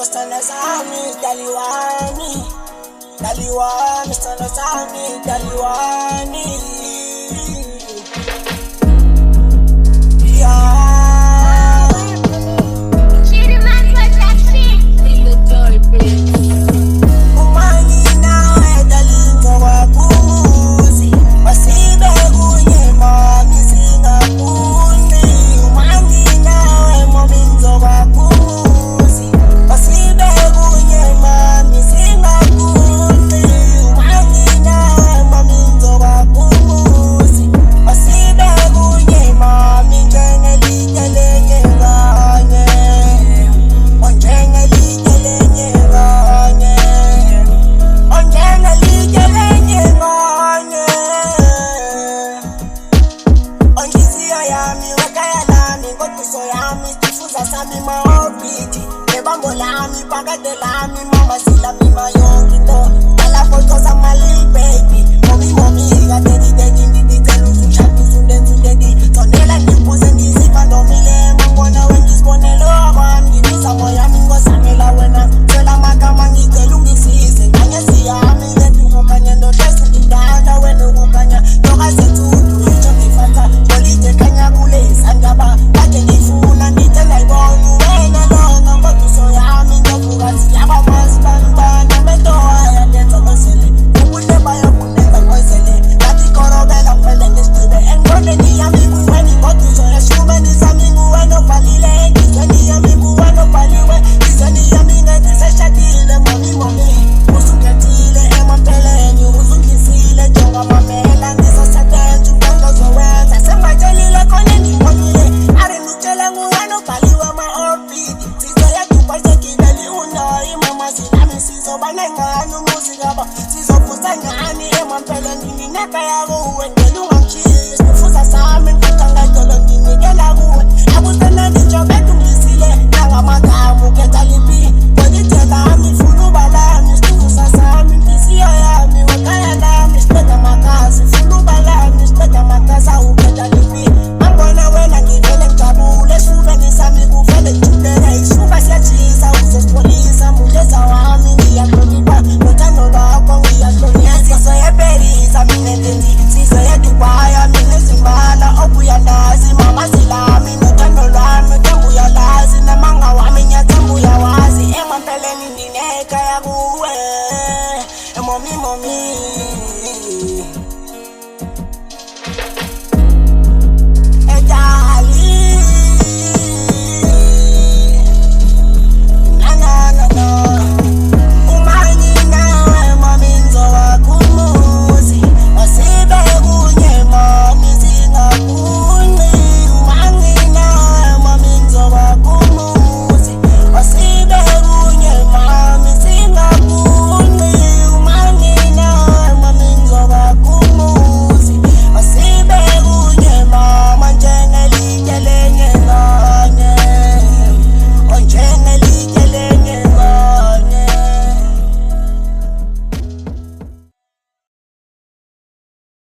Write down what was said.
Sana sami daliwani, daliwani, sana sami daliwani. Sami maopiti, ebambo lami, pagate lami, mama sila mi mayongito. Kala fotos my little baby, mommy, gate di telu sushatu sundedi. Tonela nipuze ndisipa ndomile, mambona wengispone loban. Ginisa moya mingo samela wena, swela makama ngikelungisise. Kanye siyami letu ngokanya ndotesi ndidanda wenu ngokanya. Toka situtu, icho ngifanta, polite kanya kule isandaba. Kake ngifuna nditela ibonu wena longa ngotu soyami ngokukazi yaba masbanbana metoya ndenza ngosele. Ubule bayo kunenza ngosele, kati korobela kwele ngisitube. Engone yami kuweni ngotu soya shume nizami nguweno palile. Ngizweni yami nguweno paliwe, ngizweni yami ngetiseshatile. Mommy, usungethile emampeleni, uzungisile jonga mamela. Ngizosetenja unkando zowenza, sembatshelile khona ngibonile. Ari ngitshele nguweno paliwe ma-orbit. Sizeyatuphasekile unayi mama sinami sizoba nengane umuzikaba. Sizovusa ngani emampeleni ngineka yabo.